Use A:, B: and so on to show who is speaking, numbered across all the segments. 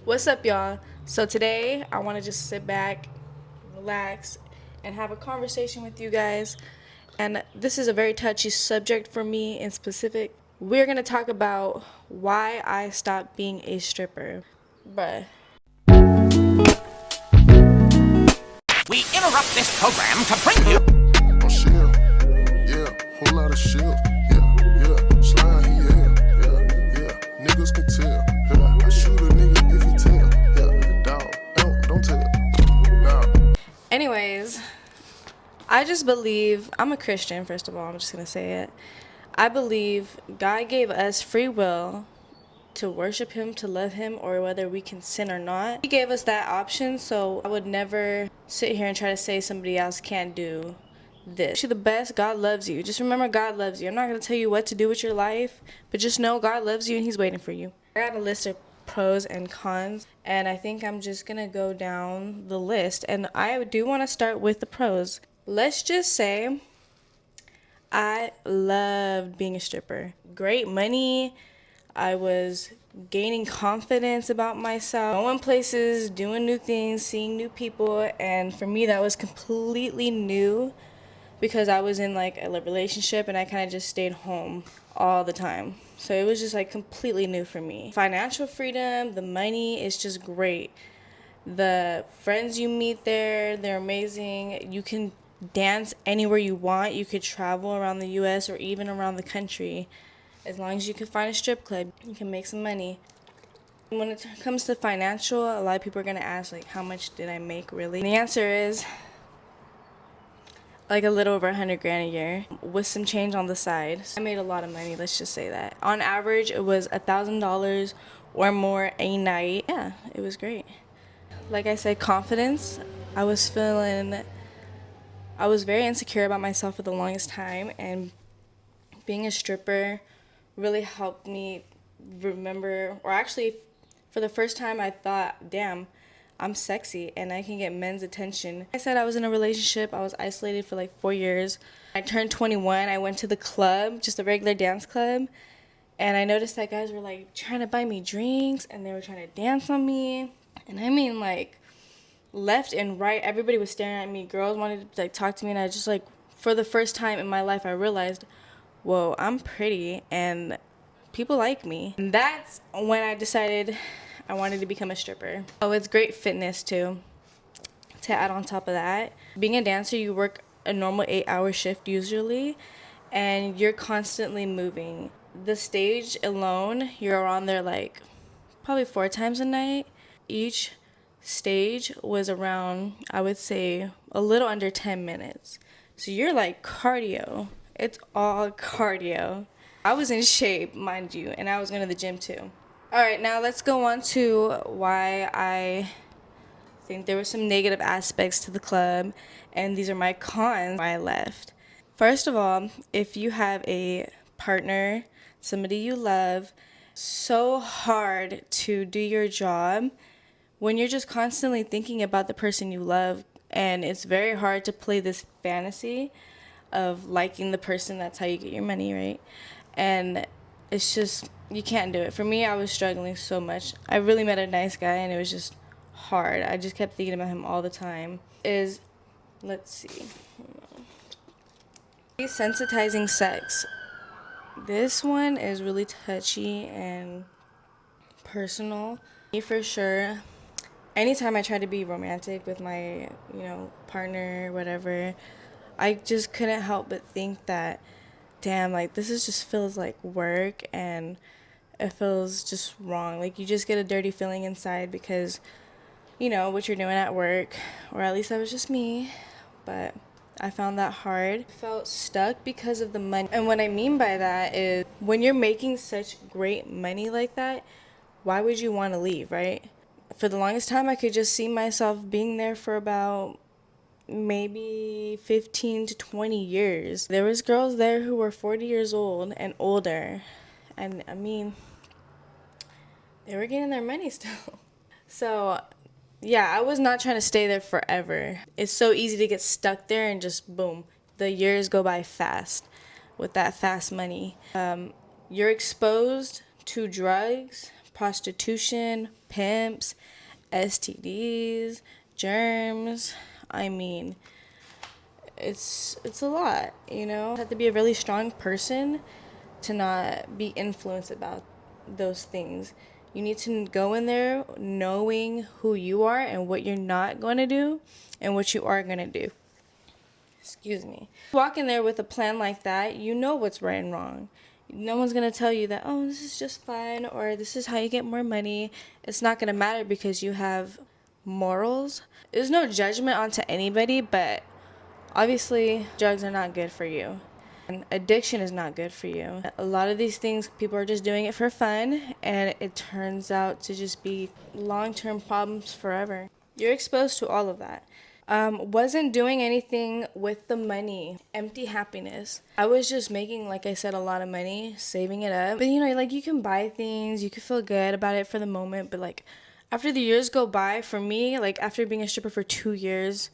A: What's up, y'all? So today I want to just sit back, relax, and have a conversation with you guys. And this is a very touchy subject for me in specific. We're going to talk about why I stopped being a stripper. Bruh.
B: We interrupt this program to bring you.
C: On shield, yeah, whole lot of shield, yeah, slime, yeah. Niggas can tell, yeah. I shoot a nigga if he tell, yeah. Dog, don't tell, nah.
A: Anyways, I just believe, I'm a Christian, first of all, I'm just going to say it. I believe God gave us free will to worship him, to love him, or whether we can sin or not. He gave us that option, so I would never sit here and try to say somebody else can't do this. You're the best. God loves you. Just remember God loves you. I'm not going to tell you what to do with your life, but just know God loves you and he's waiting for you. I got a list of pros and cons, and I think I'm just going to go down the list, and I do want to start with the pros. Let's just say I loved being a stripper. Great money. I was gaining confidence about myself, going places, doing new things, seeing new people, and for me that was completely new because I was in like a relationship and I kind of just stayed home all the time. So it was just like completely new for me. Financial freedom, the money is just great. The friends you meet there, they're amazing. You can dance anywhere you want. You could travel around the US or even around the country. As long as you can find a strip club, you can make some money. When it comes to financial, a lot of people are going to ask, like, how much did I make really? And the answer is like a little over 100 grand a year with some change on the side. I made a lot of money, let's just say that. On average, it was $1,000 or more a night. Yeah, it was great. Like I said, confidence. I was feeling, I was very insecure about myself for the longest time, and being a stripper really helped me remember, or actually, for the first time, I thought, damn, I'm sexy and I can get men's attention. I said I was in a relationship. I was isolated for like 4 years. I turned 21. I went to the club, just a regular dance club, and I noticed that guys were like trying to buy me drinks and they were trying to dance on me. And I mean, like, left and right, everybody was staring at me. Girls wanted to like talk to me, and I just like, for the first time in my life, I realized, whoa, I'm pretty and people like me. And that's when I decided I wanted to become a stripper. Oh, it's great fitness too. To add on top of that, being a dancer, you work a normal 8-hour shift usually, and you're constantly moving. The stage alone, you're on there like probably 4 times a night. Each stage was around, I would say, a little under 10 minutes. So you're like cardio. It's all cardio. I was in shape, mind you, and I was going to the gym too. All right, now let's go on to why I think there were some negative aspects to the club, and these are my cons why I left. First of all, if you have a partner, somebody you love, so hard to do your job when you're just constantly thinking about the person you love, and it's very hard to play this fantasy of liking the person. That's how you get your money, right? And it's just, you can't do it. For me, I was struggling so much. I really met a nice guy and it was just hard. I just kept thinking about him all the time. Let's see, desensitizing sex. This one is really touchy and personal. Me, for sure, anytime I tried to be romantic with my, partner, whatever, I just couldn't help but think that, damn, like, this is just feels like work, and it feels just wrong. Like, you just get a dirty feeling inside because, what you're doing at work, or at least that was just me, but I found that hard. I felt stuck because of the money. And what I mean by that is when you're making such great money like that, why would you want to leave, right? For the longest time, I could just see myself being there for about maybe 15 to 20 years. There was girls there who were 40 years old and older. And I mean, they were getting their money still. So, yeah, I was not trying to stay there forever. It's so easy to get stuck there and just boom, the years go by fast with that fast money. You're exposed to drugs, prostitution, pimps, STDs, germs. I mean, it's a lot, you know? You have to be a really strong person to not be influenced about those things. You need to go in there knowing who you are and what you're not going to do and what you are going to do. Excuse me. Walk in there with a plan like that, you know what's right and wrong. No one's going to tell you that, oh, this is just fun, or this is how you get more money. It's not going to matter because you have morals. There's no judgment onto anybody, but obviously drugs are not good for you. And addiction is not good for you. A lot of these things, people are just doing it for fun, and it turns out to just be long-term problems forever. You're exposed to all of that. Wasn't doing anything with the money. Empty happiness. I was just making, like I said, a lot of money, saving it up. But you know, like, you can buy things, you can feel good about it for the moment, but like after the years go by, for me, like after being a stripper for 2 years,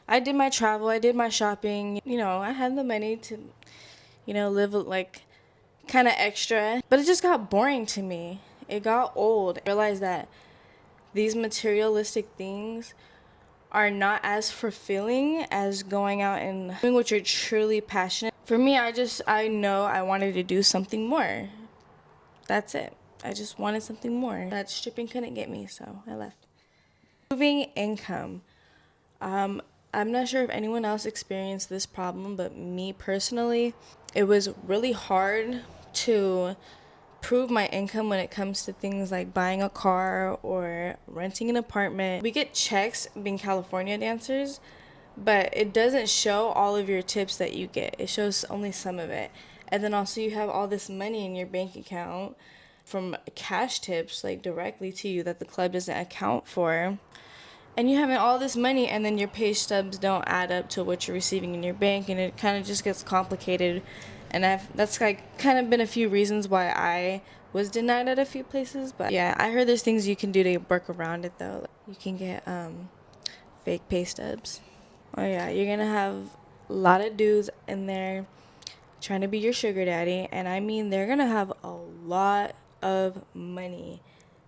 A: I did my travel, I did my shopping. You know, I had the money to, you know, live like kind of extra, but it just got boring to me. It got old. I realized that these materialistic things are not as fulfilling as going out and doing what you're truly passionate. For me, I know I wanted to do something more. That's it. I just wanted something more. That stripping couldn't get me, so I left. Moving income. I'm not sure if anyone else experienced this problem, but me personally, it was really hard to prove my income when it comes to things like buying a car or renting an apartment. We get checks being California dancers, but it doesn't show all of your tips that you get. It shows only some of it. And then also you have all this money in your bank account from cash tips, like directly to you, that the club doesn't account for. And you having all this money, and then your pay stubs don't add up to what you're receiving in your bank, and it kind of just gets complicated. And that's like kind of been a few reasons why I was denied at a few places. But yeah, I heard there's things you can do to work around it though. You can get fake pay stubs. Oh yeah, you're gonna have a lot of dudes in there trying to be your sugar daddy, and I mean they're gonna have a lot of money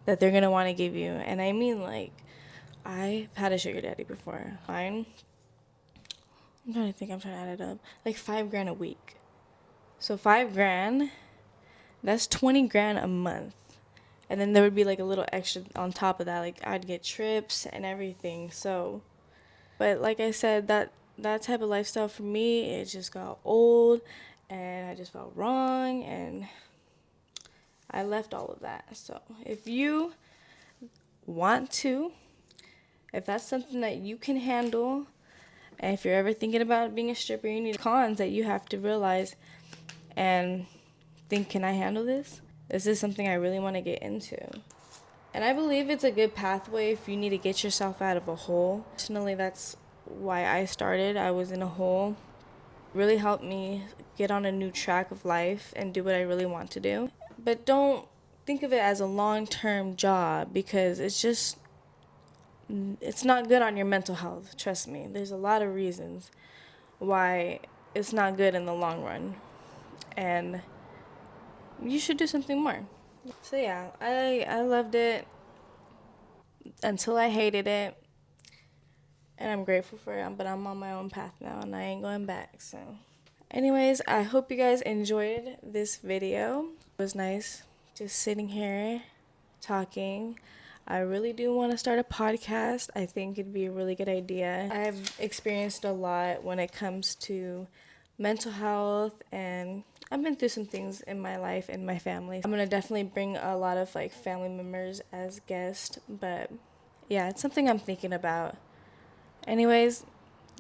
A: that they're gonna want to give you. And I mean, like, I've had a sugar daddy before. I'm trying to add it up. Like $5,000 a week. So $5,000, that's 20 grand a month. And then there would be like a little extra on top of that. Like I'd get trips and everything. So, but like I said, that type of lifestyle for me, it just got old and I just felt wrong and I left all of that. So if you want to, if that's something that you can handle, and if you're ever thinking about being a stripper, you need cons that you have to realize and think, can I handle this? Is this something I really want to get into? And I believe it's a good pathway if you need to get yourself out of a hole. Personally, that's why I started. I was in a hole. It really helped me get on a new track of life and do what I really want to do. But don't think of it as a long-term job, because it's not good on your mental health. Trust me. There's a lot of reasons why it's not good in the long run. And you should do something more. So yeah, I loved it until I hated it. And I'm grateful for it, but I'm on my own path now and I ain't going back. So anyways, I hope you guys enjoyed this video. It was nice just sitting here talking. I really do want to start a podcast. I think it'd be a really good idea. I've experienced a lot when it comes to mental health, and I've been through some things in my life and my family. I'm going to definitely bring a lot of like family members as guests, but yeah, it's something I'm thinking about. Anyways,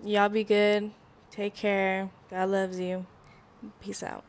A: y'all be good. Take care. God loves you. Peace out.